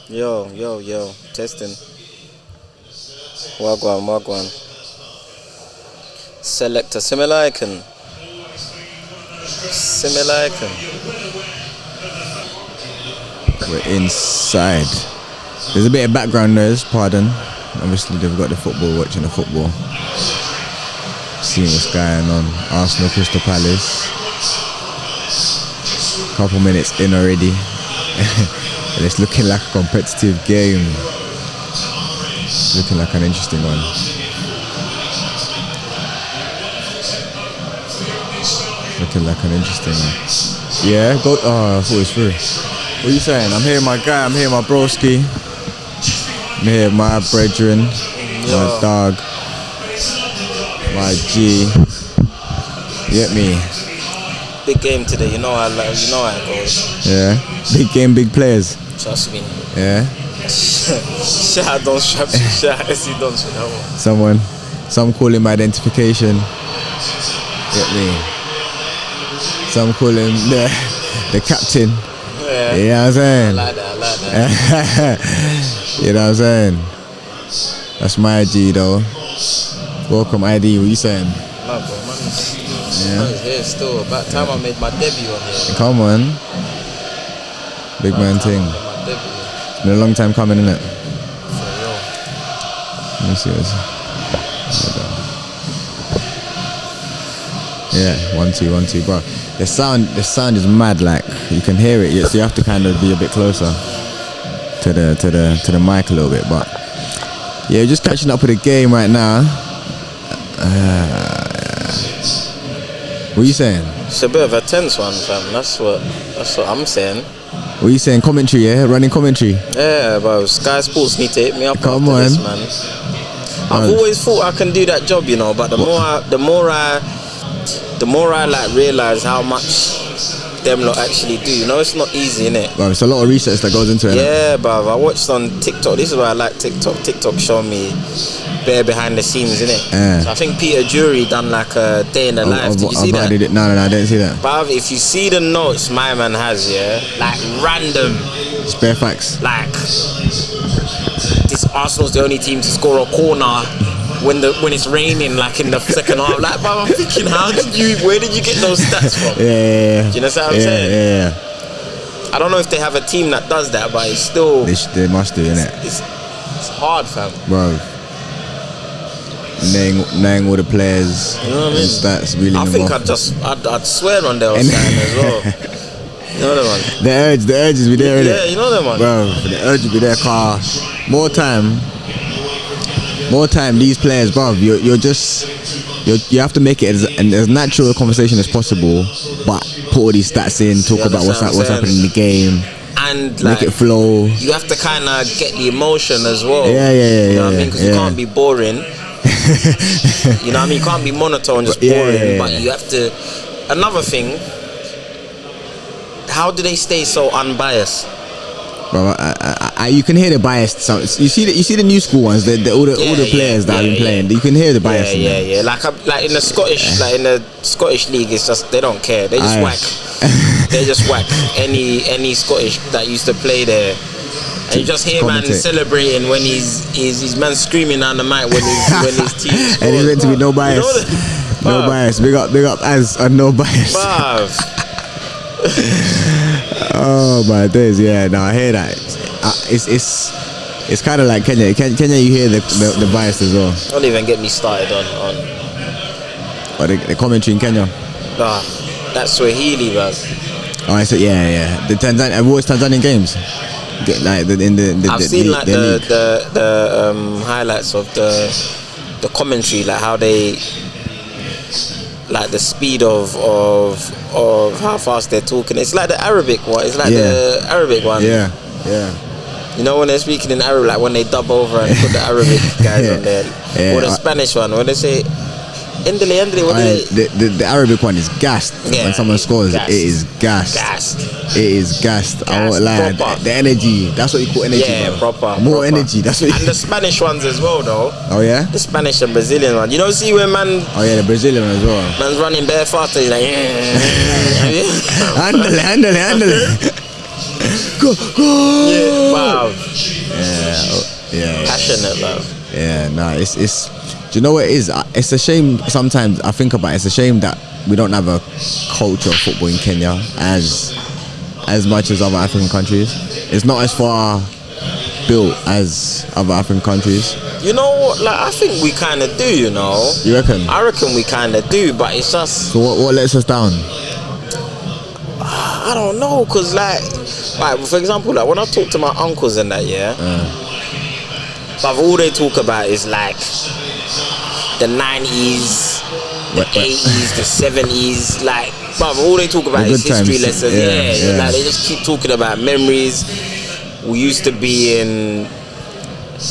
Yo, testing. Wagwan. Selector, Similaiken. We're inside. There's a bit of background noise, pardon. Obviously they've got the football, watching the football. Seeing what's going on. Arsenal, Crystal Palace. Couple minutes in already. And it's looking like a competitive game. Looking like an interesting one. Yeah, go. Oh, I thought it was through. What are you saying? I'm here, my guy. I'm here, my broski. I'm here, my brethren, my dog, my G. You get me? Big game today. You know how it goes. Yeah. Big game, big players. Trust me. Yeah. Shout don't strap you. Shout SC don't that one. Some call him identification. Get me? Some call him the captain. Yeah. You know what I'm saying? I like that. You know what I'm saying? That's my G though. Welcome ID, what you saying? No, bro, man's here still. About time I made my debut on here. Come on. Big man thing. It's been a long time coming, innit? For real. Let me see this. Yeah, 1 2, bro. The sound is mad. Like you can hear it, so you have to kind of be a bit closer to the mic a little bit. But yeah, just catching up with the game right now. What are you saying? It's a bit of a tense one, fam. That's what I'm saying. What are you saying? Commentary, yeah? Running commentary? Yeah, bro. Sky Sports need to hit me up Come after on. this, man. I've always thought I can do that job, you know, but the more I like realize how much them lot actually do, you know, it's not easy, innit? Bro, it's a lot of research that goes into it. Yeah, bruv. I watched on TikTok. This is why I like TikTok. TikTok showed me bare behind the scenes, innit? Yeah. So I think Peter Jury done like a day in the life. Did you see that? No, I didn't see that. Bruv, if you see the notes my man has, yeah, like random. It's bare facts. Like, this Arsenal's the only team to score a corner when it's raining, like in the second half. Like, bruv, I'm thinking, where did you get those stats from? Yeah. Do you know what I'm saying? Yeah. I don't know if they have a team that does that, but it's still... They must do, innit? It's hard, fam. Bro. Knowing all the players, you know what I mean? Stats, really. I think I'd swear on their sign as well. You know that one? The urge is be there, innit? Yeah, you know that one? Bro, the urge will be there, car. More time, these players, bro, you have to make it as natural a conversation as possible, but put all these stats in, talk about what's happening in the game. And make like, it flow. You have to kind of get the emotion as well. Yeah. You know what I mean? Because you can't be boring. You know what I mean? You can't be monotone, just boring. But you have to. Another thing. How do they stay so unbiased? Bro, you can hear the bias. You see the new school ones. All the players that have been playing. You can hear the bias. Yeah. Like in the Scottish league, it's just they don't care. They just whack. They just whack any Scottish that used to play there. And you just hear man celebrating when his man screaming on the mic when his team scores. And he's meant to be no bias. No bias. Big up as a no bias. Oh my days, yeah. No, I hear that. It's kind of like Kenya. Kenya, you hear the bias as well. Don't even get me started on the commentary in Kenya. That's Swahili, bro. Oh, so yeah. The Tanzania. I've watched Tanzanian games. Like I've seen like the highlights of the commentary, like how they, like the speed of how fast they're talking. It's like the Arabic one. It's like the Arabic one. Yeah. You know when they're speaking in Arabic, like when they dub over and put the Arabic guys on there, or the Spanish one when they say Endele. The Arabic one is gassed. When someone scores, it is gassed. It is gassed. I won't lie. The energy, that's what you call energy. Yeah, bro. proper. More energy. That's what. And the Spanish ones as well, though. Oh yeah. The Spanish and Brazilian one. You don't see when man. Oh yeah, the Brazilian one as well. Man's running bare faster. He's like. Handle. Go. Yeah, wow. Yeah. Passionate, bro. Yeah, nah, it's. Do you know what it is? It's a shame. Sometimes I think about it, it's a shame that we don't have a culture of football in Kenya as much as other African countries. It's not as far built as other African countries. You know what? Like, I think we kind of do. You know. You reckon? I reckon we kind of do, but it's just. So what lets us down? I don't know, cause like for example, like when I talk to my uncles and that, but all they talk about is like the 90s, the 80s, the 70s, like, but all they talk about is history lessons. Yeah, like they just keep talking about memories. We used to be in,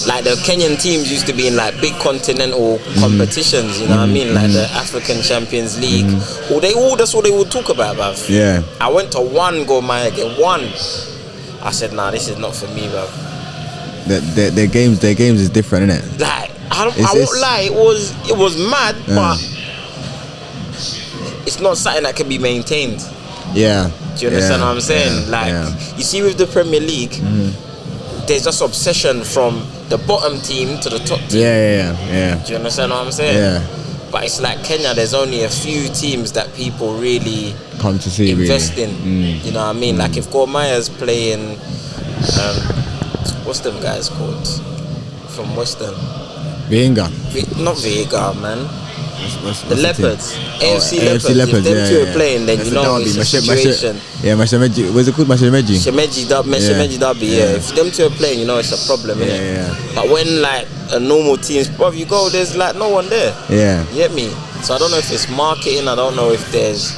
like, the Kenyan teams used to be in like big continental competitions, you know what I mean, like the African Champions League. That's what they would talk about, bruv. Yeah. I went to one Gor Mahia game, one. I said, nah, this is not for me, bruv. Their games is different, innit? Like, I won't lie, it was mad, but it's not something that can be maintained. Yeah. Do you understand what I'm saying? You see, with the Premier League, there's just obsession from the bottom team to the top team. Yeah. Do you understand what I'm saying? Yeah. But it's like Kenya, there's only a few teams that people really come to see, invest in. You know what I mean? Like if Gor Mahia's playing, what's them guys called from Western? Vihiga. Not Vihiga, man. What's the Leopards, AFC Leopards. If them two are playing, then you know it's a situation. Mashemeji. What's it called? Mashemeji. Shemeji Derby. Yeah. If them two are playing, you know it's a problem, innit? Yeah. But when like a normal team, bro, you go, there's like no one there. Yeah. You get me? So I don't know if it's marketing. I don't know if it's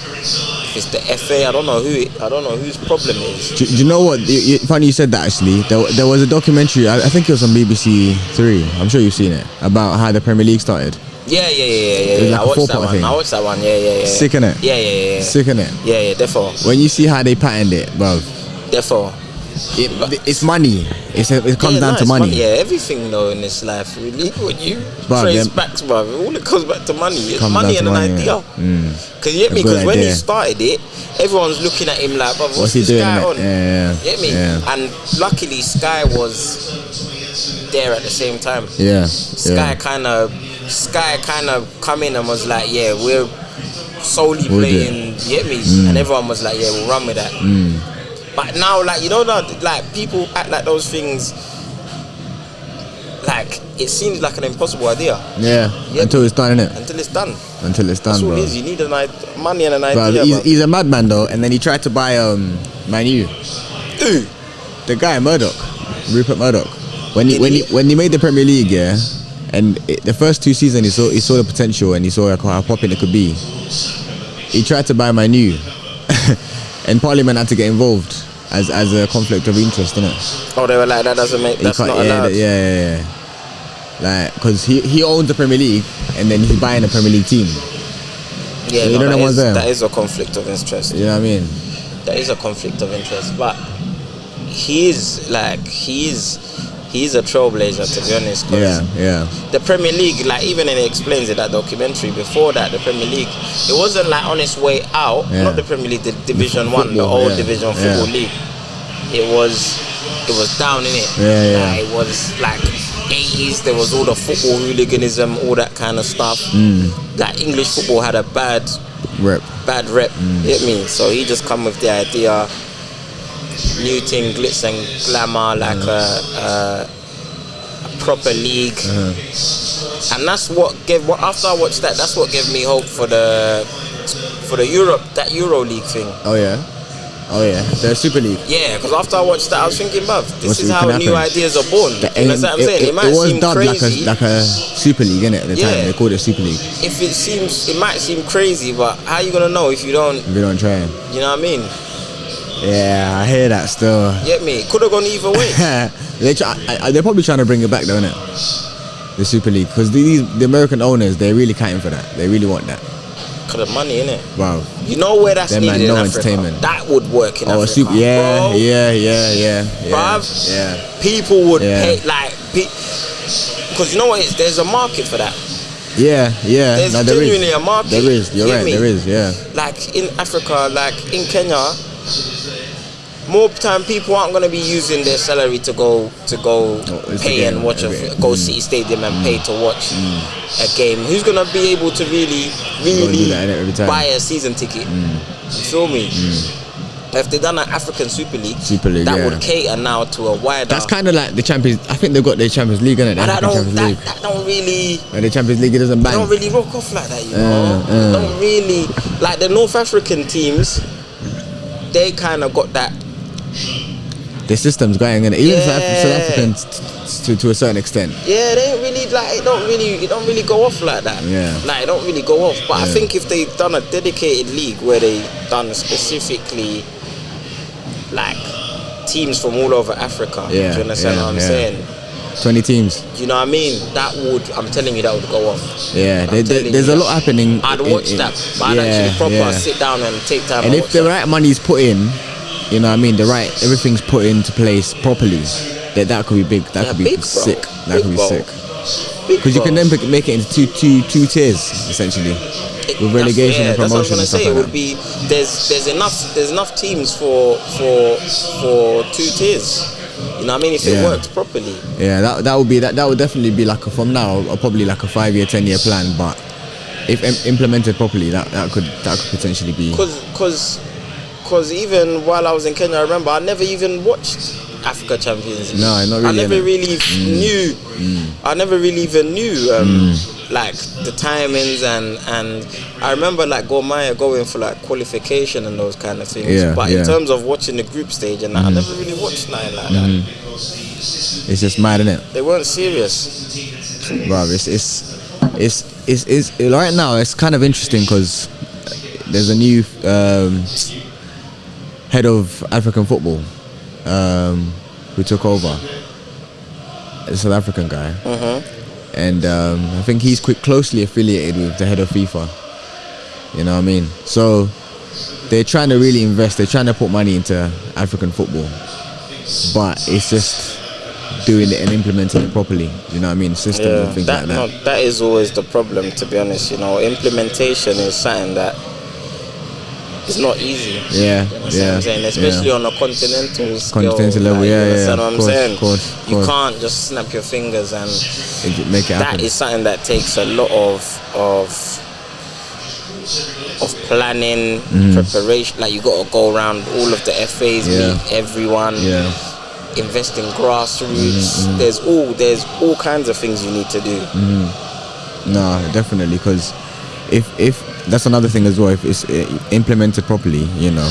the FA. I don't know whose problem it is. Do you know what? Funny you said that, actually. There was a documentary, I think it was on BBC 3. I'm sure you've seen it, about how the Premier League started. Yeah. Like I watched that one. Yeah. Sick, innit? Yeah. Sick, innit? Yeah, therefore. When you see how they patterned it, bro. Therefore. It's money. It comes down to money. Yeah, everything though in this life, really, when you trace back, bruv, all it comes back to money. It's money and an idea. Because you get me? Because when he started it, everyone's looking at him like, bruv, what's this guy on? Yeah. You get me? Yeah. And luckily, Sky was there at the same time. Yeah. Sky kind of come in and was like, yeah, we're solely playing. You get me? And everyone was like, yeah, we'll run with that. But now, like, you know, like people act like those things, like it seems like an impossible idea. Yeah. Until it's done, innit? Until it's done. That's all it is. You need money and an idea. He's a madman though, and then he tried to buy Manu. Who? The guy Murdoch, Rupert Murdoch. When he made the Premier League, yeah, and the first 2 seasons he saw the potential and he saw how popping it could be. He tried to buy Manu. And Parliament had to get involved as a conflict of interest, innit? Oh, they were like, that's not allowed. Yeah. Like, because he owns the Premier League and then he's buying a Premier League team. Yeah, so that is a conflict of interest. You know what I mean? That is a conflict of interest, but he's a trailblazer, to be honest. Yeah. The Premier League, like, even in it explains in that documentary, before that, the Premier League, it wasn't like on its way out. Not the Premier League, the Division 1, the old Division Football League. It was down in it. Like, it was like 80s. There was all the football hooliganism, all that kind of stuff. Like, English football had a bad rep. You get me? So he just come with the idea. New thing, glitz and glamour, like a proper league, and that's what after I watched that, that's what gave me hope for the Euro League thing. Oh yeah, the Super League. Yeah, because after I watched that, I was thinking, bruv, this is how new ideas are born. You know what I'm saying? It might seem crazy, like a Super League, innit? At the time, they called it Super League. It might seem crazy, but how are you gonna know if you don't try? You know what I mean? Yeah, I hear that still. You get me? Could have gone either way. They're probably trying to bring it back, though, innit? The Super League, because the American owners, they're really kiting for that. They really want that. Because of money, innit? Wow. You know where that's needed in Africa? Entertainment. That would work in Africa. Super, yeah. Bruv, yeah. People would pay, like, because you know what it is? There's a market for that. Yeah. There's genuinely a market. There is, you're right, there is, yeah. Like in Africa, like in Kenya, more time people aren't going to be using their salary to go pay and watch go City Stadium and pay to watch a game. Who's going to be able to really buy a season ticket? You feel me? If they done an African Super League that would cater now to a wider. That's kind of like the Champions. I think they've got their Champions League, innit? That don't really. And the Champions League, it doesn't bang. They don't really rock off like that, you know. They don't really like the North African teams. They kind of got that. The system's going in, even South Africans to a certain extent. Yeah, they ain't really like it. Don't really go off like that. Yeah, like it don't really go off. But I think if they done a dedicated league where they done specifically like teams from all over Africa, do you understand what I'm saying? 20 teams. You know what I mean? I'm telling you, that would go off. Yeah, there's a lot happening. I'd watch that, but I'd actually proper sit down and take time. And if the right money's put in, you know what I mean, everything's put into place properly, that could be big. That could be sick. That could be sick. Because you can then make it into two tiers essentially, with relegation and promotion and stuff like that. Would be there's enough teams for 2 tiers. You know what I mean? If it works properly. Yeah, that would definitely be like probably like a 5-year, 10-year plan. But if implemented properly, that could potentially be. Because even while I was in Kenya, I remember I never even watched Africa Champions League. No, not really. I never really knew. I never really even knew like the timings and I remember like going for like qualification and those kind of things. But in terms of watching the group stage and that, I never really watched nothing like that. It's just mad, isn't it? They weren't serious. Bro, it's right now. It's kind of interesting because there's a new head of African football who took over. A South African guy, and I think he's closely affiliated with the head of FIFA. You know what I mean? So they're trying to really invest. They're trying to put money into African football, but it's just doing it and implementing it properly. You know what I mean? Systems and things like that. No, that is always the problem, to be honest. You know, implementation is something that it's not easy. Yeah, you know what I'm saying? Especially on a continental scale. Continental level, like, you understand what I'm saying? Of course. You can't just snap your fingers and make it happen. That is something that takes a lot of planning, preparation. Like you got to go around all of the FAs, meet everyone, invest in grassroots. There's all kinds of things you need to do. No, definitely, because if that's another thing as well. If it's implemented properly, you know,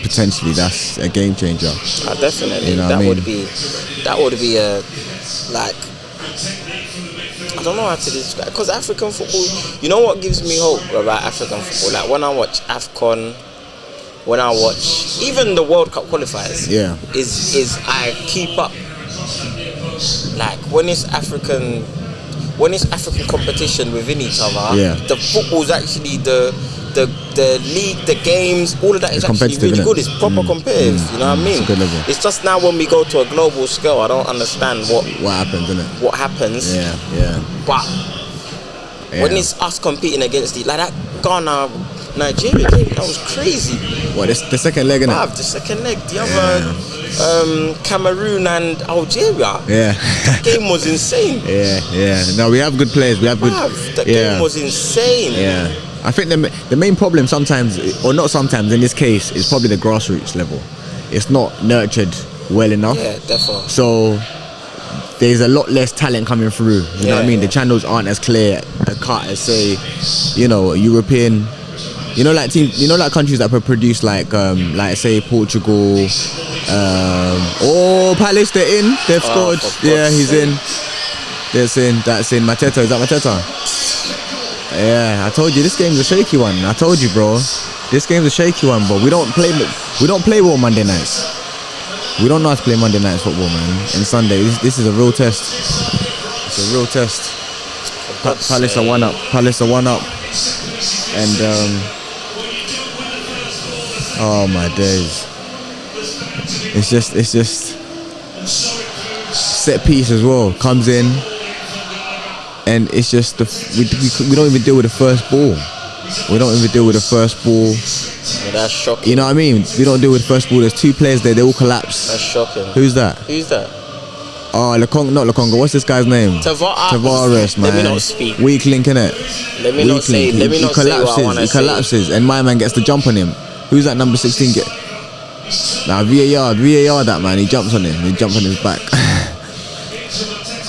potentially that's a game changer. Definitely, you know that would be a like. I don't know how to describe, because African football. You know what gives me hope about African football? Like when I watch AFCON, when I watch even the World Cup qualifiers. Is I keep up. Like when it's African competition within each other, the football's actually the league, the games, all of that is actually really good. It's proper competitive, you know what I mean? It's just now when we go to a global scale, I don't understand what happens, innit? What happens. But when it's us competing against like that Ghana Nigeria game, that was crazy. What, the second leg, innit? The second leg, the other Cameroon and Algeria. That game was insane. No, we have good players. The game was insane. I think the main problem sometimes, or not sometimes, in this case, is probably the grassroots level. It's not nurtured well enough. Definitely. So there's a lot less talent coming through. You know what I mean? The channels aren't as clear cut as, say, you know, European. You know, like teams. You know, like countries that produce like say Portugal. Palace, they're in. They've scored. He's in. That's in. Mateta, is that Mateta? I told you this game's a shaky one. I told you, bro. This game's a shaky one, but we don't play well Monday nights. We don't know how to play Monday nights football, man. And Sunday, this is a real test. It's a real test. Palace are 1 up. And oh my days. It's just set piece as well. Comes in, and it's just we don't even deal with the first ball. We don't even deal with the first ball. Yeah, that's shocking. You know what I mean? We don't deal with the first ball. There's 2 players there. They all collapse. That's shocking. Who's that? Oh, not Lukonga. What's this guy's name? Tavares, man. Let me not speak. Weak link, innit? Let me not say what I want to say. He collapses, and my man gets the jump on him. Who's that number 16 get? Nah, VAR that man. He jumps on him. He jumps on his back.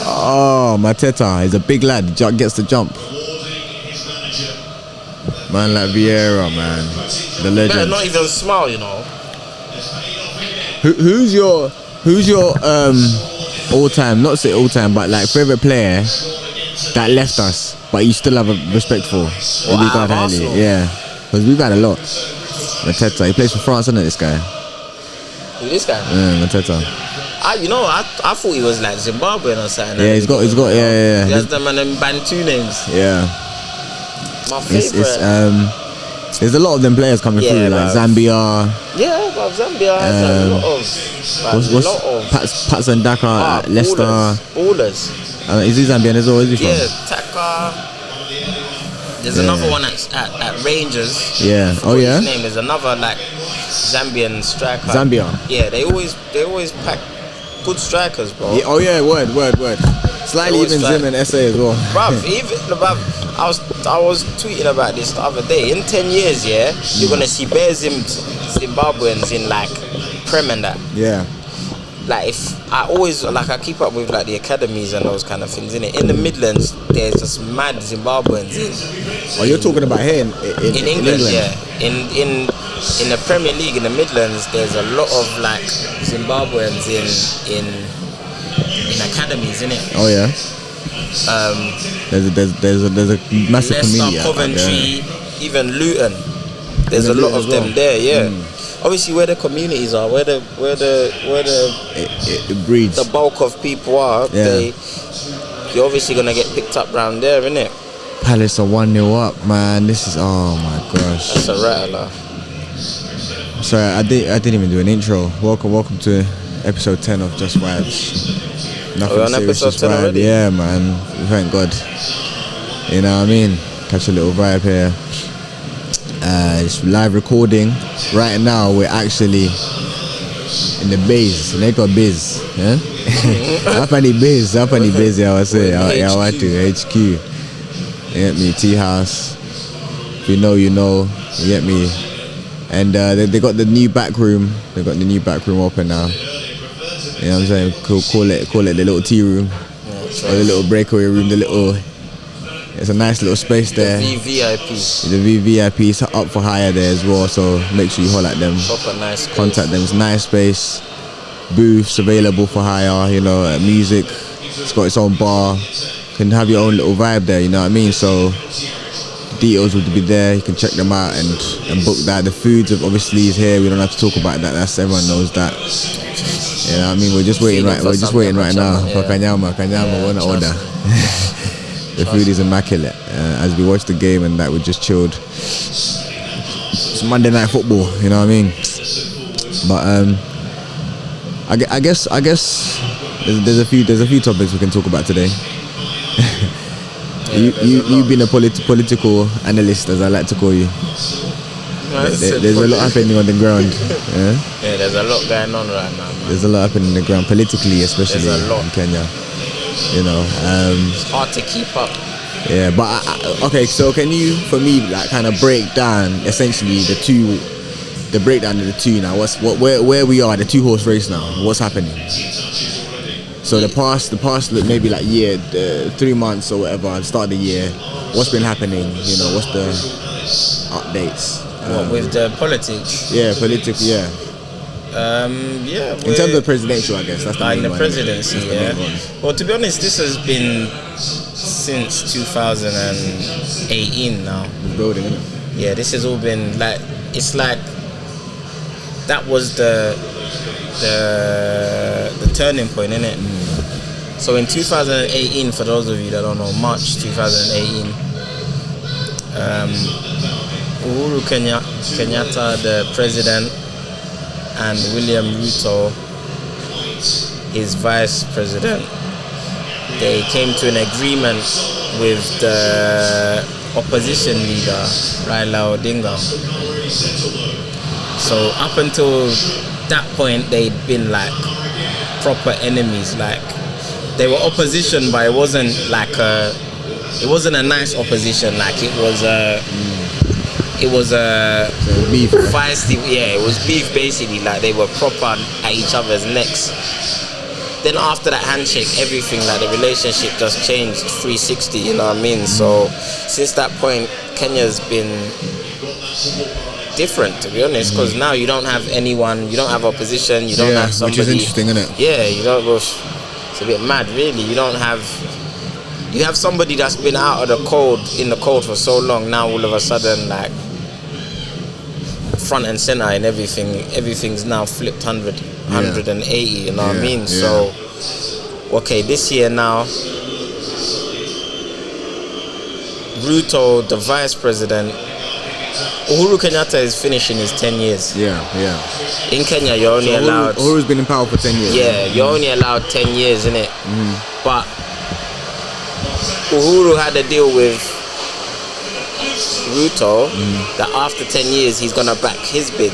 Oh, Mateta. He's a big lad. He gets the jump. Man like Vieira, man. The legend. Better not even smile, you know. Who's your all-time, not say all-time, but like favorite player that left us, but you still have a respect for? Yeah, because we've had a lot. Mateta, he plays for France, isn't it, this guy? Who, this guy? Yeah, Mateta. I thought he was like Zimbabwean or something. Yeah, he's got, yeah. He has them and them Bantu names. Yeah. My favorite. There's a lot of them players coming through, like Zambia. Yeah, but Zambia has a lot of. Pats and Dakar, Leicester. Ballers. Is he Zambian as well? Is he from? Yeah, Taka. There's another one at Rangers. Yeah. Oh yeah. His name is another like Zambian striker. Zambia. Yeah, they always pack good strikers, bro. Yeah, oh yeah, word. Slightly even Zim and SA as well. Bruv, I was tweeting about this the other day. In 10 years, yeah, you're gonna see bare Zimbabweans in like Prem and that. Yeah. Like I keep up with like the academies and those kind of things, innit? In the Midlands, there's just mad Zimbabweans in. Oh, you're talking about here in England? Yeah. In the Premier League in the Midlands, there's a lot of like Zimbabweans in academies, innit? Oh yeah. There's a massive Leicester, community. Coventry, even Luton. There's a lot of them there, yeah. Obviously, where the communities are, where it breeds. The bulk of people are, you're obviously gonna get picked up round there, innit? Palace are 1-0 up, man. This is, oh my gosh. That's a rattler. Sorry, I didn't even do an intro. Welcome to episode 10 of Just Vibes. Nothing on serious, episode just 10 vibe. already? Yeah, man. Thank God. You know what I mean? Catch a little vibe here. It's live recording. Right now, we're actually in the base. They got biz. Yeah? Up on the base, yeah, I would say. I want to. HQ. You get me? Tea house. If you know, you know. You get me? And they got the new back room. They got the new back room open now. You know what I'm saying? Call it the little tea room, or the little breakaway room. It's a nice little space there. The VVIP. The VVIP is up for hire there as well. So make sure you holler at them. Proper nice space. Contact them. It's a nice space. Booths available for hire. You know, music. It's got its own bar. Can have your own little vibe there. You know what I mean? So details will be there. You can check them out and book that. The foods obviously is here. We don't have to talk about that. Everyone knows that. You know what I mean? We're just waiting right now for Kanyama. We're gonna order. The food is immaculate. As we watch the game and that, we just chilled. It's Monday Night Football. You know what I mean? But I guess there's a few topics we can talk about today. You've been a political analyst, as I like to call you. There's a lot happening on the ground. Yeah, there's a lot going on right now, man. There's a lot happening on the ground, politically, especially in Kenya. You know, it's hard to keep up. Yeah, but okay. So can you, for me, like kind of break down essentially the breakdown of the two now? Where we are, the 2-horse race now? What's happening? So the past maybe like year, 3 months or whatever, start of the year. What's been happening? You know, what's the updates? With the politics? Yeah, politics. Yeah. In terms of presidential, I guess that's the main the one. Presidency. Yeah. Well, to be honest, this has been since 2018 now. It's building, isn't it? Yeah, this has all been like, it's like that was the turning point, innit? So in 2018, for those of you that don't know, March 2018, Uhuru Kenyatta, the president, and William Ruto, his vice president, they came to an agreement with the opposition leader Raila Odinga. So up until that point, they'd been like proper enemies. Like they were opposition, but it wasn't like it wasn't a nice opposition. Like it was beef, right? feisty. Yeah, it was beef basically. Like they were proper at each other's necks. Then after that handshake, everything, like the relationship just changed 360, you know what I mean? So since that point, Kenya's been different, to be honest, because now you don't have anyone, you don't have opposition, you don't have somebody. Which is interesting, isn't it? Yeah, you don't go. It's a bit mad, really. You have somebody that's been out of the cold, in the cold for so long. Now all of a sudden, like front and center in everything's now flipped 180, you know what I mean? So okay, this year now, Ruto, the vice president, Uhuru Kenyatta is finishing his 10 years. In Kenya, you're only allowed... Uhuru's been in power for 10 years. Yeah, you're only allowed 10 years, innit? But Uhuru had a deal with Ruto that after 10 years he's gonna back his bid.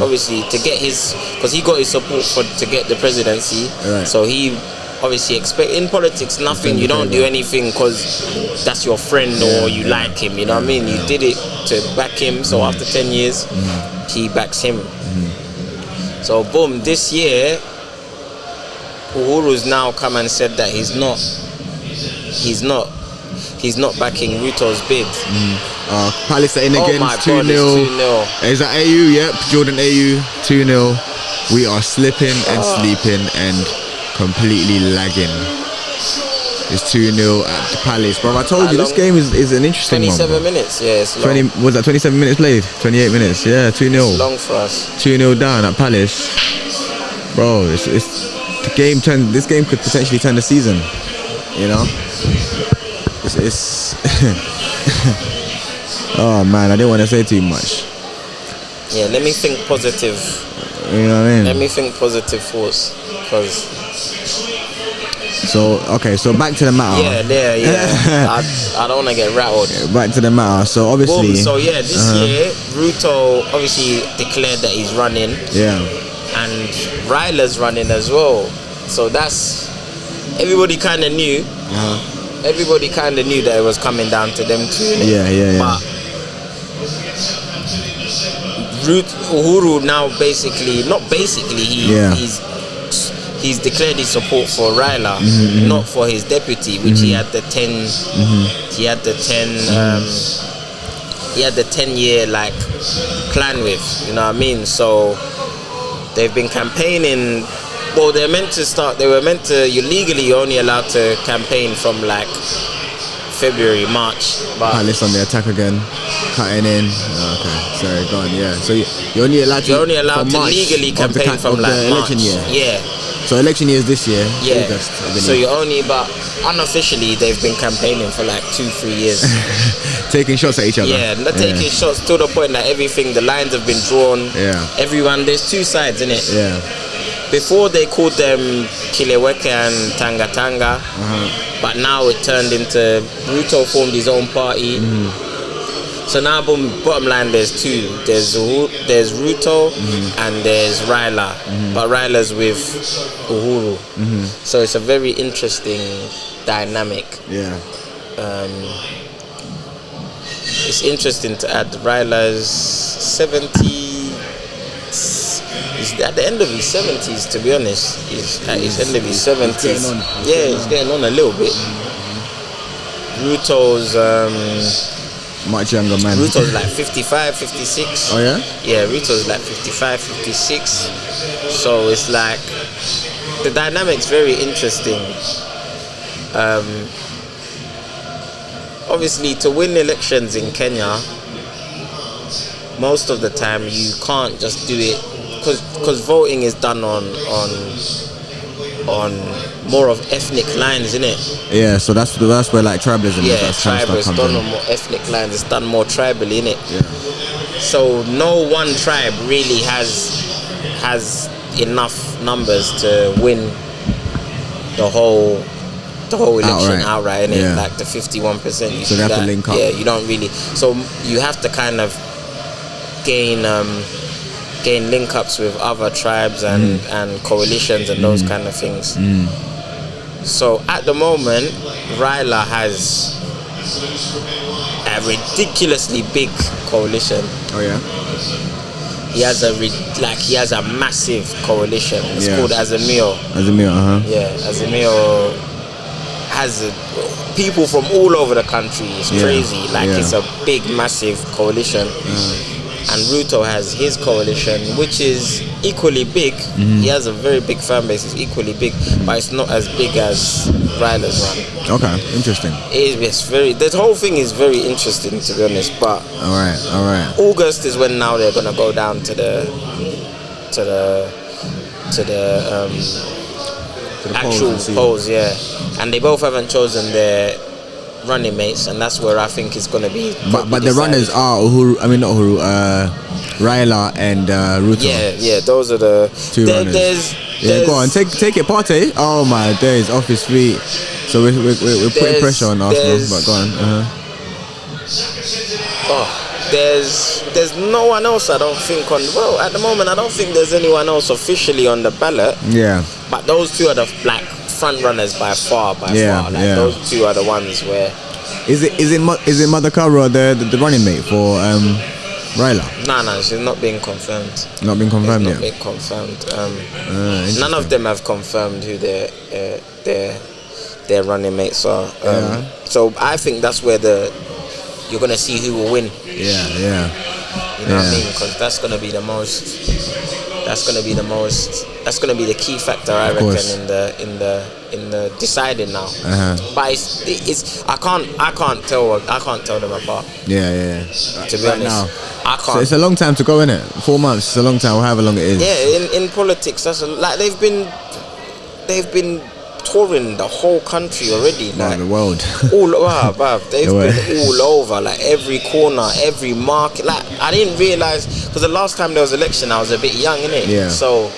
Obviously, to get his... Because he got his support to get the presidency. Right. So he... Obviously, in politics, nothing. You don't do anything because that's your friend or you like him. You know what I mean? You did it to back him. So after 10 years, he backs him. So boom, this year, Uhuru's now come and said that he's not backing Ruto's bid. Palace are in Oh against my 2-0. God, it's 2-0. Is that AU? Yep, Jordan AU 2-0. We are slipping and sleeping and completely lagging. It's 2-0 at the Palace, bro. I told you this game is an interesting 27 one. 27 minutes, yeah, it's long. Was that 27 minutes played? 28 minutes, yeah, 2-0. It's long for us. 2-0 down at Palace, bro. It's the game turned. This game could potentially turn the season. You know, it's oh man, I didn't want to say too much. Yeah, let me think positive. You know what I mean? Let me think positive force, because. So back to the matter. Yeah. I don't want to get rattled. Back to the matter. So obviously. Boom. So yeah, this year Ruto obviously declared that he's running. Yeah. And Raila's running as well. So that's everybody kind of knew. Everybody kind of knew that it was coming down to them two. Yeah. But Uhuru now he's declared his support for Raila, not for his deputy, which he had the 10-year like plan with, you know what I mean? So they've been campaigning. Well, you're only allowed to campaign from like February, March. But Palace on the attack again, cutting in. Okay, sorry, go on. Yeah, so you're only allowed to legally campaign from like election March. year. Yeah. So election year is this year. Yeah. August, so but unofficially they've been campaigning for like 2-3 years. Taking shots at each other. Yeah, not taking shots to the point that the lines have been drawn. Yeah. Everyone, there's two sides in it. Yeah. Before they called them Kileweke and Tanga, but now it turned into Ruto formed his own party. So now, bottom line, there's two. There's Ruto and there's Raila, but Raila's with Uhuru. So it's a very interesting dynamic. Yeah. It's interesting to add Raila's 70. He's at the end of his 70s, to be honest. He's at his end of his 70s. He's getting on a little bit. Ruto's much younger man. Ruto's like 55, 56. Oh yeah? Yeah, Ruto's like 55, 56. So it's like the dynamic's very interesting. Obviously, to win elections in Kenya, most of the time you can't just do it because voting is done on more of ethnic lines, isn't it? Yeah, so that's where like tribalism is. Tribal is done on more ethnic lines. It's done more tribally, innit? Yeah. So no one tribe really has enough numbers to win the whole the whole election outright, innit? Like the 51%. So they have to link up. Yeah, you don't really. So you have to kind of gain link ups with other tribes and coalitions and those kind of things. So at the moment, Raila has a ridiculously big coalition. Oh yeah. He has a massive coalition. It's called Azimio. Azimio, Yeah, Azimio has people from all over the country. It's crazy. It's a big, massive coalition. And Ruto has his coalition, which is equally big. He has a very big fan base. It's equally big, but it's not as big as Raila's one. Okay, interesting. The whole thing is very interesting, to be honest. But all right. August is when now they're gonna go down to the actual polls, and they both haven't chosen their running mates, and that's where I think it's going to be. But the decided. runners are not Uhuru, Raila and Ruto. Yeah, those are the two runners. Go on, take it, party. Oh my days, off his feet. So we're putting pressure on Arsenal. But go on. There's no one else, I don't think, at the moment I don't think there's anyone else officially on the ballot. Yeah. But those two are the front runners by far. Those two are the ones where. Is it Mother Kara the running mate for Raila? No, she's not being confirmed. Not been confirmed yet. Not been confirmed. None of them have confirmed who their running mates are. So I think that's where you're gonna see who will win. Yeah. You know what I mean? Because that's gonna be the the key factor, I reckon, in the deciding now. But it's I can't tell them apart. Yeah. To be honest, now, I can't. So it's a long time to go, innit? 4 months. It's a long time, however long it is. Yeah, in politics, that's they've been touring the whole country already, the world. They've been all over, like every corner, every market. Like I didn't realize, because the last time there was election, I was a bit young, innit? Yeah. So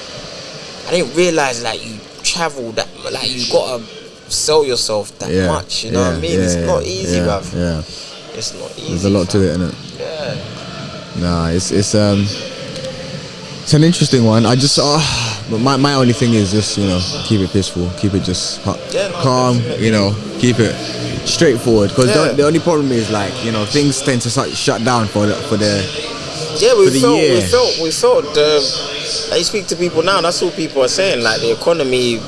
I didn't realize you travel that, you gotta sell yourself that much. You know what I mean? It's not easy, bruv. Yeah. It's not easy. There's a lot to it, innit? Yeah. Nah, it's an interesting one. I just but my only thing is just keep it peaceful, keep it just calm, definitely. Keep it straightforward. Because the only problem is things tend to shut down for the. Yeah, we felt. I speak to people now. That's what people are saying. Like the economy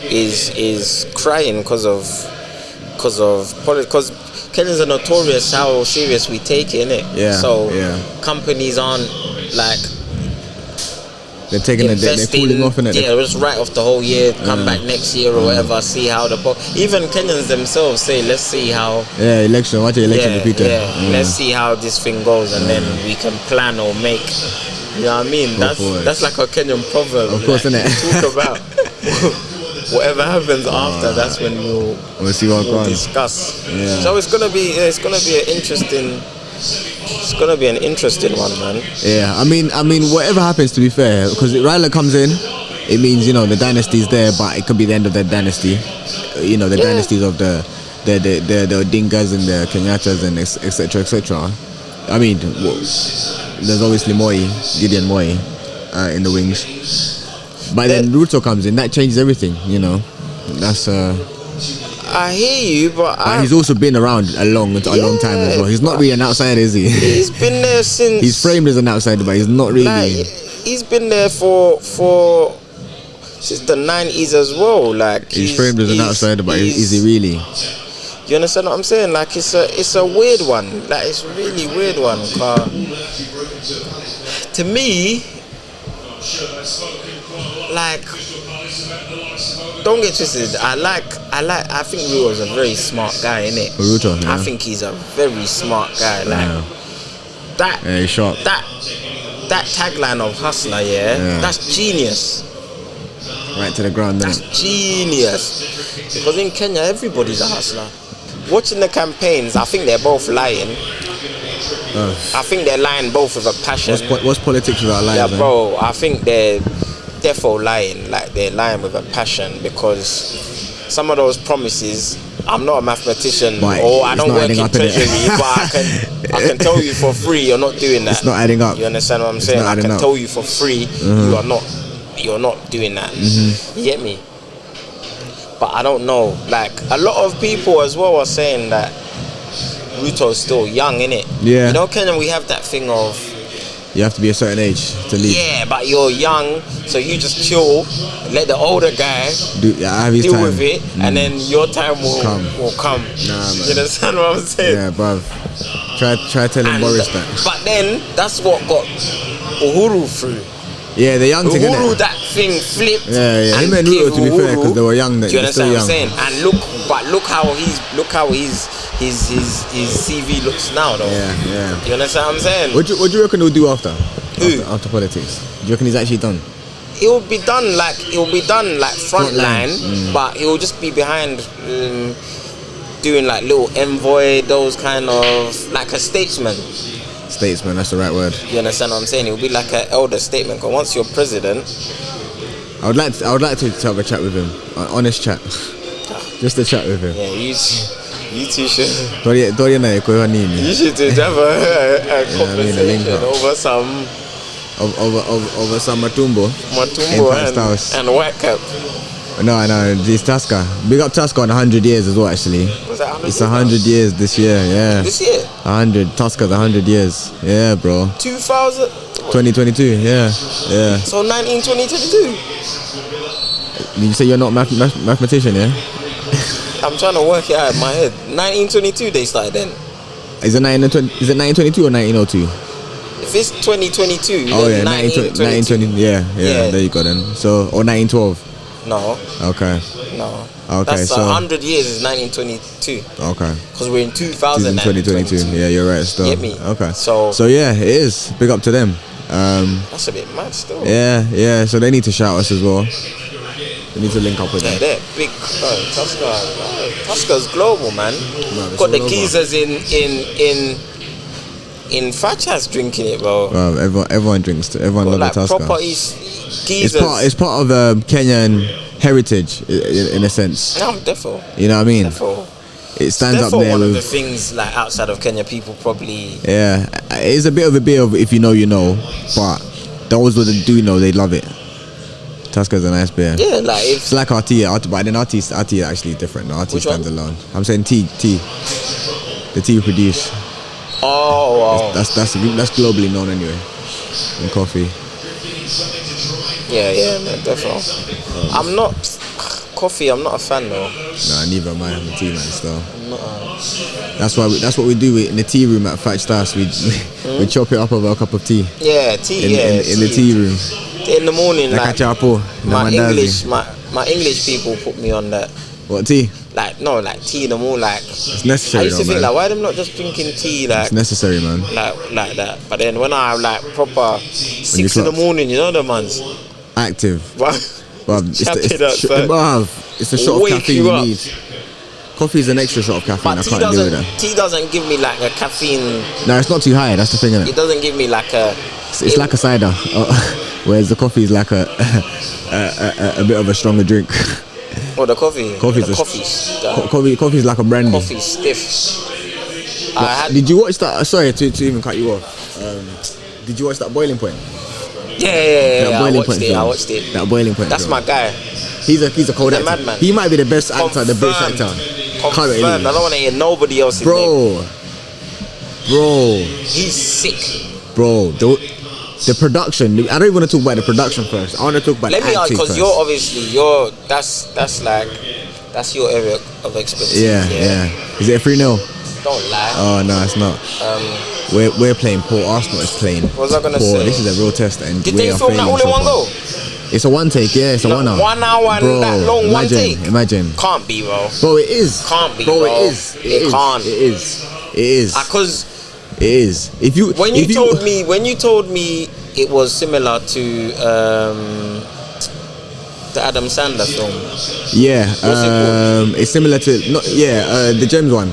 is crying because of politics. Because Kenyans are notorious how serious we take it, innit? Yeah. So companies aren't they're taking they're cooling off in it. Yeah, just write off the whole year, come back next year or whatever, see how even Kenyans themselves say, let's see how election repeated. Let's see how this thing goes, and then we can plan or make. You know what I mean? That's like a Kenyan proverb. Of course, isn't it? Talk about whatever happens after. That's when we'll see what we'll discuss. Yeah. So it's gonna be an interesting. It's gonna be an interesting one, man. Yeah, I mean, whatever happens, to be fair, because Raila comes in, it means the dynasty's there, but it could be the end of that dynasty. The dynasties of the Odingas and the Kenyatas and etc. I mean, there's obviously Gideon Moi, in the wings, but then Ruto comes in, that changes everything. That's I hear you, but he's also been around a long time as well. He's not really an outsider, is he? He's been there since. He's framed as an outsider, but he's not really. He's been there for since the 90s as well. He's framed as an outsider, but is he really? You understand what I'm saying? It's a weird one. It's a really weird one. To me, don't get twisted. I think Ruto's a very smart guy, innit? Ruto, yeah. I think he's a very smart guy. He's sharp. That tagline of hustler, that's genius. Right to the ground, that's genius. Because in Kenya, everybody's a hustler. Watching the campaigns, I think they're both lying. I think they're lying both with a passion. What's politics without lying? Yeah, bro. I think they're therefore lying. They're lying with a passion, because some of those promises. I'm not a mathematician, But or I it's don't not work adding in up, innit? treasury, but I can tell you for free, you're not doing that. It's not adding up. You understand what I'm saying? not I adding can up. tell you for free, you're not doing that. You get me? But I don't know. Like a lot of people as well are saying that Ruto's still young, innit? Yeah. You know, Kenyan, we have that thing of, You have to be a certain age to leave. yeah, but you're young, so you just chill, let the older guy have his deal time. with it, and then your time will come. Nah, man. You understand what I'm saying? Yeah, bruv. Try telling Boris that. But then that's what got Uhuru through. Yeah, the young thing, Uhuru, innit? that thing flipped. Yeah. Him and gave Ruto, to be fair, because they were young. Do you They're still understand young. what I'm saying? And look how his CV looks now, though. Yeah. You understand what I'm saying? What do you reckon he'll do after? Who? After politics? Do you reckon he's actually done? It will be done like front line, but he will just be behind, doing like little envoy, those kind of like a statesman. Statesman, that's the right word. You understand what I'm saying? It will be like an elder statesman. Because once you're president, I would like to have a chat with him, an honest chat, just a chat with him. yeah, you two should. You You should have a conversation over some over some Matumbo Matumbo and White Cap. No, it's Tusker. Big up Tusker on 100 years as well, actually. Was that 100 It's 100 years this year, yeah. This year? 100, Tusker's 100 years. Yeah, bro. 2000? 2022, yeah. So 2022? Did you say you're not mathematician, yeah? I'm trying to work it out in my head. 1922 they started then. Is it 1922 or 1902? If it's 2022, Oh then yeah, 1920, yeah, there you go then. So, or 1912. No. Okay. No. Okay, that's so 100 years is 1922. Okay. Because we're in 2022. Yeah, you're right. Still. Get me? Okay. So yeah, it is. Big up to them. That's a bit mad still. Yeah. So they need to shout us as well. They need to link up with them. Yeah, they're big. Tusker. Tusker's global, man. Got the geezers in Fatchas drinking it, bro. Everyone drinks. Everyone loves like the Tusker. proper geezers. It's part of Kenyan heritage in a sense. No, defo. You know what I mean? Defo. It stands up there one with of the things like outside of Kenya people probably. Yeah, it's a bit of if you know you know, but those that do know they love it. Tusker's a nice beer. Yeah, like it's like RT, but then RT is actually different. No, RT stands alone. I'm saying tea, the tea we produce. Oh. That's globally known anyway. In coffee. Yeah, man, definitely. I'm not coffee. I'm not a fan though. Nah, neither am I. I'm a tea man still. That's what we do in the tea room at Fat Stars. We chop it up over a cup of tea. Yeah, tea. In the tea room. In the morning, like my English people put me on that. What tea? Like tea in the morning. Like it's necessary. I used to think like, why them not just drinking tea? Like it's necessary, man. Like that. But then when I have like proper 6 in the morning, you know the man's active. Bruv, it's the shot of caffeine you need. Coffee is an extra shot of caffeine. But I can't deal with that. Tea doesn't give me like a caffeine. No, it's not too high. That's the thing, innit? It doesn't give me like a. It's like a cider, whereas the coffee is like a bit of a stronger drink. Oh, the coffee. Coffee is like a brandy. Coffee stiff. Did you watch that? Sorry to even cut you off. Did you watch that Boiling Point? Yeah. I watched it. That Boiling Point. That's my guy. He's a cold actor. Madman. He might be the best actor, the best actor. Confirmed. I don't want to hear nobody else. Bro. He's sick. Bro, the production. I don't even want to talk about the production first. I want to talk about. Let me ask, because you're obviously that's your area of expertise. Yeah. Is it a 3-0? Don't lie. Oh no, it's not. We're playing poor. Arsenal is playing. What was I gonna say? This is a real test, and did they film that all in one go? It's a one take, yeah. It's a 1 hour. 1 hour and bro, that long one take. Imagine. Can't be, bro. Bro, it is. Can't be, bro. It can't. It is. Because it is. When you told me it was similar to the Adam Sandler film. Yeah. It's similar to the Gems one.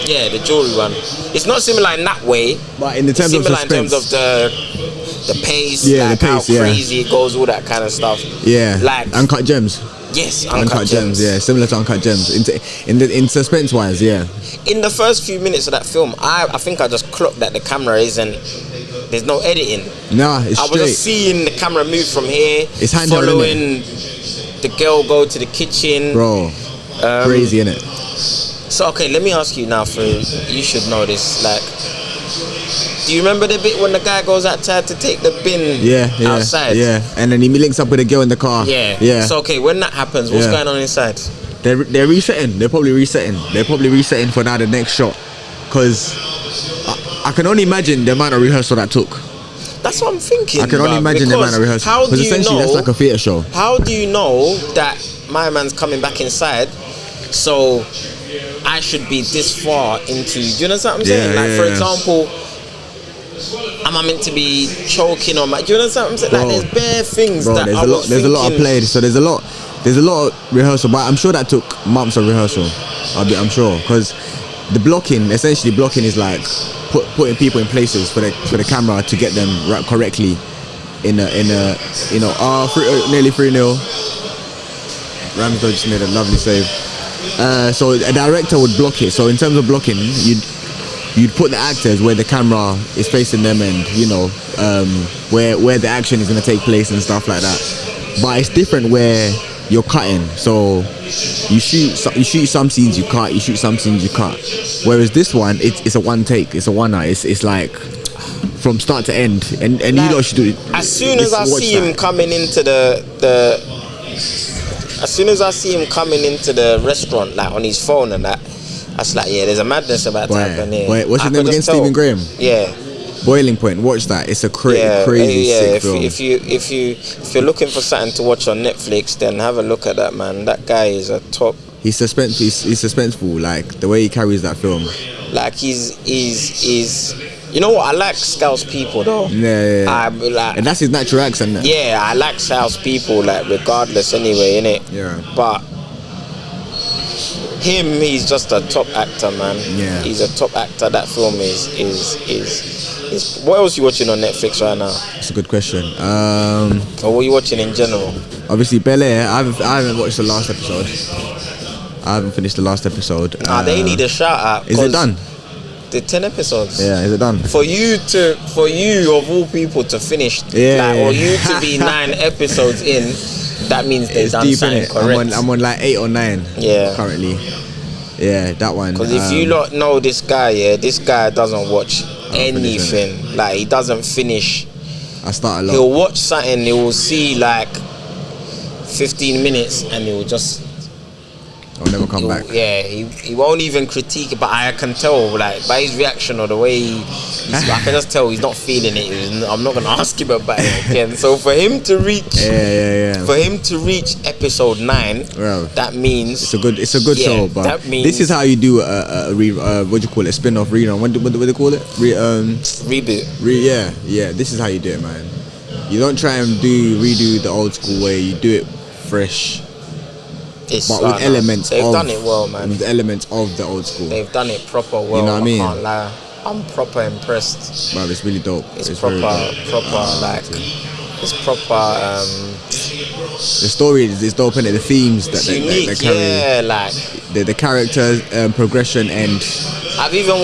Yeah, the jewelry one. It's not similar in that way, but in the terms of suspense. In terms of the pace, yeah, like the pace, how crazy it goes, all that kind of stuff. Yeah, like Uncut Gems. Yes, Uncut Gems. Yeah, similar to Uncut Gems. In suspense wise, yeah. In the first few minutes of that film, I think I just clocked that the camera isn't. There's no editing. Nah, it's I straight. was just seeing the camera move from here, It's handheld, following the girl go to the kitchen. Bro, crazy, innit? So okay, let me ask you now. You should know this. Like, do you remember the bit when the guy goes outside to take the bin outside? Yeah, and then he links up with a girl in the car. Yeah. So okay, when that happens, what's going on inside? They're resetting. They're probably resetting for now the next shot, because I can only imagine the amount of rehearsal that took. That's what I'm thinking. I can only imagine the amount of rehearsal. Because essentially that's like a theatre show. How do you know that my man's coming back inside? So I should be this far into. Do you understand what I'm saying? Like, for example, am I meant to be choking on my? Do you understand what I'm saying? Like, there's bare things that there's a lot of played. So there's a lot of rehearsal, but I'm sure that took months of rehearsal. I'm sure, because the blocking is like putting people in places for the camera to get them right correctly in a nearly 3-0. Ramsdale just made a lovely save. So a director would block it. So in terms of blocking, you'd put the actors where the camera is facing them, and where the action is going to take place and stuff like that. But it's different where you're cutting. So you shoot some scenes, you cut. You shoot some scenes, you cut. Whereas this one, it's a one take. It's a one night. It's like from start to end, and like, you lot should do it. As soon as I see him coming into as soon as I see him coming into the restaurant, like on his phone and that, I was like, yeah, there's a madness about to happen here. What's his name again? Stephen Graham. Yeah. Boiling Point. Watch that. It's a crazy sick film. If you're looking for something to watch on Netflix, then have a look at that, man. That guy is a top. He's suspenseful. Like the way he carries that film. Like he's. You know what? I like Scouse people though. Yeah. And that's his natural accent. Now. Yeah, I like Scouse people, like regardless anyway, innit? Yeah. But he's just a top actor, man. Yeah. He's a top actor. That film is. What else are you watching on Netflix right now? That's a good question. Or what are you watching in general? Obviously, Bel Air. I haven't watched the last episode. I haven't finished the last episode. They need a shout out. Is it done? The 10 episodes. Yeah, is it done? For you of all people to finish, or you to be 9 episodes in, that means they've done something correct. I'm on like 8 or 9. Yeah. Currently. Yeah, that one. Because if you lot know this guy, this guy doesn't watch anything. Like, he doesn't finish. I start a lot. He'll watch something, he will see like 15 minutes, and he will just. I'll never come back. Yeah, he won't even critique it, but I can tell, like, by his reaction or the way I can just tell he's not feeling it. I'm not gonna ask him about it again. So for him to reach, for him to reach episode 9, that means it's a good show. But that means this is how you do what do you call it? A spin-off rerun. What do they call it? Reboot. Yeah. This is how you do it, man. You don't try and redo the old school way. You do it fresh. But with elements they've done it well, man. With elements of the old school. They've done it proper well. You know what I mean? I can't lie. I'm proper impressed. Bro, it's really dope. It's proper, like, it's proper. The story is dope, and the themes that they carry. Yeah, like the characters, progression, and I've even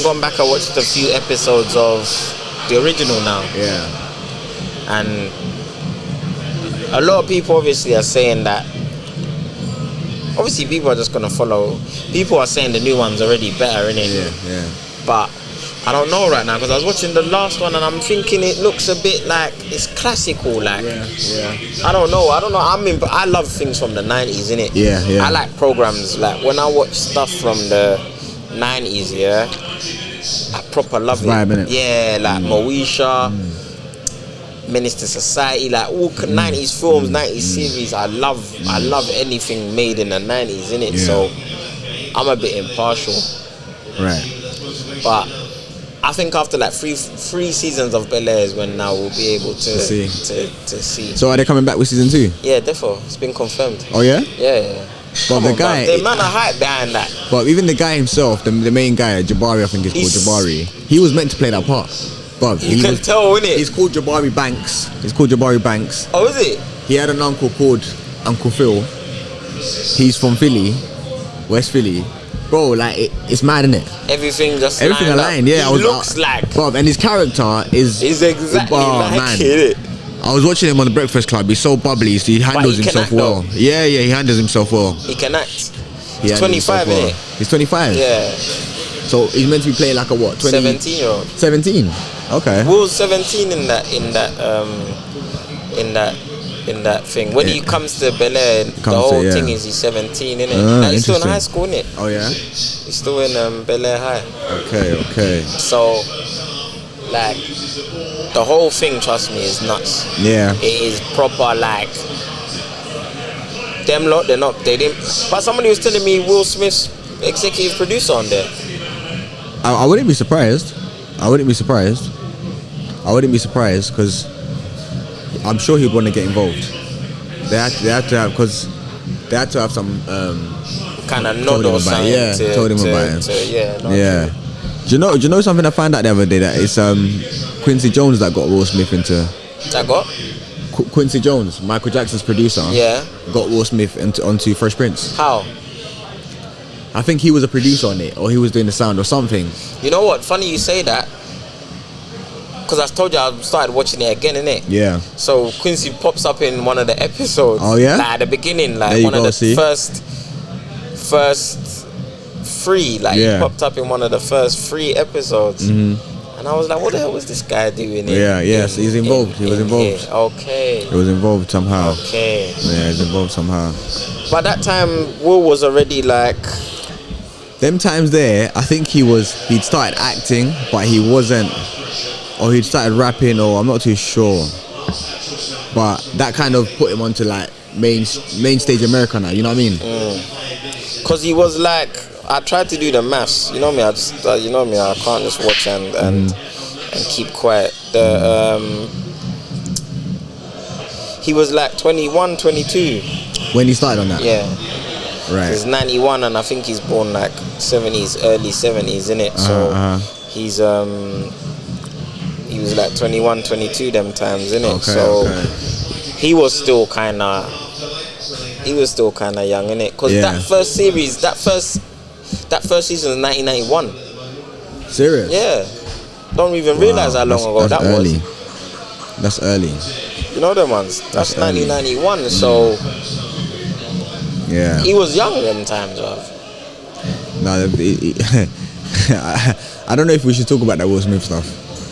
gone back and watched a few episodes of the original now. Yeah. And a lot of people obviously are saying that. Obviously, people are just gonna follow. People are saying the new one's already better, innit? Yeah. But I don't know right now, because I was watching the last one and I'm thinking it looks a bit like it's classical, like. Yeah. I don't know. But I love things from the 90s, innit? Yeah. I like programs, like when I watch stuff from the 90s, I proper love it. Vibe, innit? Yeah, like Moesha. Menace to Society, like all 90s films, 90s series. I love anything made in the 90s, innit? Yeah. So I'm a bit impartial. Right. But I think after like three seasons of Bel Air is when now we'll be able to see. So are they coming back with season 2? Yeah, therefore it's been confirmed. Oh yeah? Yeah. But the guy, the man are hype behind that. But even the guy himself, the main guy, Jabari, I think he's called Jabari. He was meant to play that part. But you can tell, innit? He's called Jabari Banks. Oh, is it? He had an uncle called Uncle Phil. he's from Philly, West Philly. Bro, like it's mad, isn't it? Everything aligned. Yeah, he looks like. Bro, and his character is exactly like it. I was watching him on the Breakfast Club. He's so bubbly. So he handles himself well. Though. Yeah, he handles himself well. He can act. He's 25, isn't it? He's 25. Yeah. So he's meant to be playing like a what? 17-year-old. 17. Okay. Will's 17 in that thing. When he comes to Bel Air, the whole thing is he's 17, innit? He's still in high school, innit? Oh yeah. He's still in Bel Air High. Okay. So, like, the whole thing, trust me, is nuts. Yeah. It is proper, like, them lot, they didn't. But somebody was telling me Will Smith's executive producer on there. I wouldn't be surprised. I wouldn't be surprised because I'm sure he'd want to get involved. They had to have, because they had to have some kind of nod or something. Told him about it. Yeah. Do you know something I found out the other day, that it's Quincy Jones that got Will Smith into. That got? Quincy Jones, Michael Jackson's producer. Yeah. Got Will Smith onto Fresh Prince. How? I think he was a producer on it, or he was doing the sound or something. You know what? Funny you say that. Because I told you I started watching it again, innit? Yeah. So Quincy pops up in one of the episodes. Oh yeah? Like at the beginning, like one of the first three. Like he popped up in one of the first 3 episodes. Mm-hmm. And I was like, what the hell was this guy doing? So he's involved. He was involved. Here. Okay. He was involved somehow. Okay. Yeah, he's involved somehow. By that time, Will was already like... Them times there, I think he'd started acting, but he wasn't... Or he'd started rapping, or I'm not too sure. But that kind of put him onto like main stage America now, you know what I mean? Because he was like... I tried to do the maths. You know me, I can't just watch and keep quiet. He was like 21, 22. When he started on that? Yeah. Right. He's 91 and I think he's born like 70s, early 70s, innit? So he was like 21, 22 them times, innit? He was still kind of young, innit? Because that first series, that first season was 1991. Serious? Yeah. Don't even realise how long ago that was. That's early. You know them ones? That's 1991, so... Yeah. He was young them times, bro. No, I don't know if we should talk about that Will Smith stuff.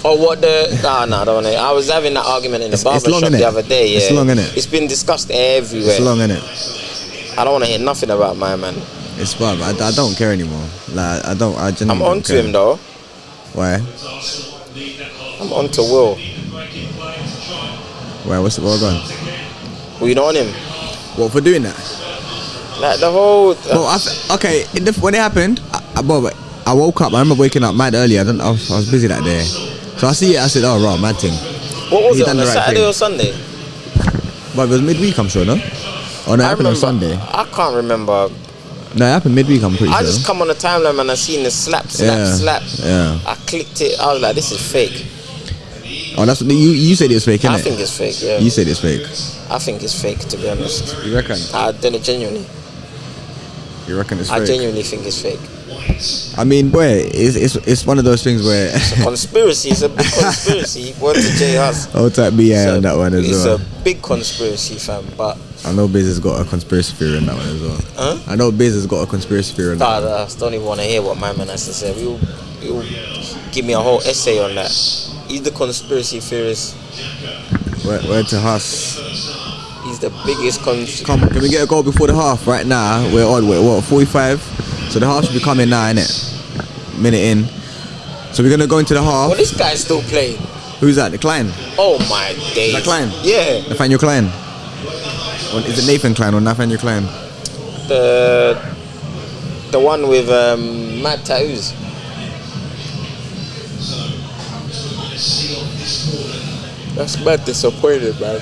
Or what the... I don't know. I was having that argument in the barber shop the other day, yeah. It's long, innit? It's been discussed everywhere. It's long, innit? I don't want to hear nothing about my man. It's fun. I don't care anymore. Like I'm on to him though. Why? I'm on to Will. Why? What's going on? Well, you know on him. What for doing that? Like the whole. When it happened, I woke up. I remember waking up mad early. I was busy that day, so I see it. I said, "Oh, right, mad thing." What was it on a Saturday or Sunday? But it was midweek, I'm sure, no? Or no, it happened on Sunday. I can't remember. No, it happened midweek, I'm pretty sure. I just come on the timeline and I seen the slap. Yeah. I clicked it. I was like, this is fake. Oh, that's what you said it's fake, innit? I think it's fake, yeah. You said it's fake. I think it's fake, to be honest. You reckon? I did it genuinely. You reckon it's fake? I genuinely think it's fake. I mean, boy, it's one of those things where... It's a conspiracy. It's a big conspiracy. Word to J Hus. I'll type BI on that one as well. It's a big conspiracy, fam, but... I know Biz has got a conspiracy theory on that one as well. Huh? I know Biz has got a conspiracy theory on that one. I don't even want to hear what my man has to say. He'll give me a whole essay on that. He's the conspiracy theorist. Word to Hus. He's the biggest Come on, can we get a goal before the half? Right now, we're on, 45? So the half should be coming now, innit? Minute in. So we're going to go into the half. Well, this guy's still playing. Who's that? The Klein? Oh my days. Is that Klein? Yeah. Nathaniel Klein? Or is it Nathan Klein or Nathaniel Klein? The one with mad tattoos. That's mad disappointed, man.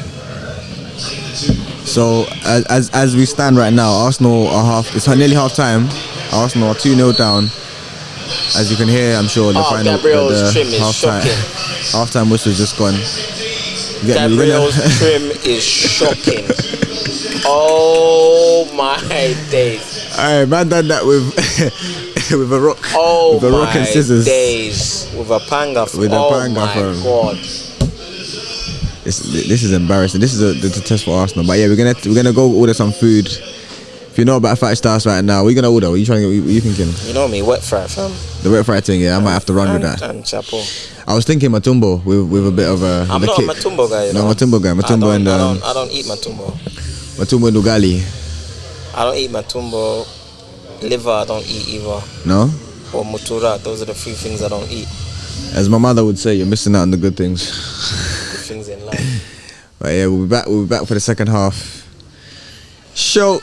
So as we stand right now, Arsenal are it's nearly half time. Arsenal are 2-0 down. As you can hear, I'm sure the final Gabriel's trim is shocking. Half time whistle's just gone. Gabriel's trim is shocking. Oh my days. Alright, man done that with with a rock. Oh with a rock and scissors. Days. With a panga. With a panga, my fam. God. This is embarrassing. This is the test for Arsenal. But yeah, we're gonna go order some food. If you know about Fatty Stars right now, what are you gonna order? What are you trying to get? What are you thinking? You know me, wet fry, fam. The wet fry thing, yeah. I might have to run with that. And chapo. I was thinking matumbo with a bit of a. I'm not a matumbo guy. You know? No, matumbo guy. Matumbo and I don't eat matumbo. Matumbo and ugali. I don't eat matumbo. Liver, I don't eat either. No. Or mutura. Those are the few things I don't eat. As my mother would say, you're missing out on the good things. Good things in life. But yeah, we'll be back for the second half. Show.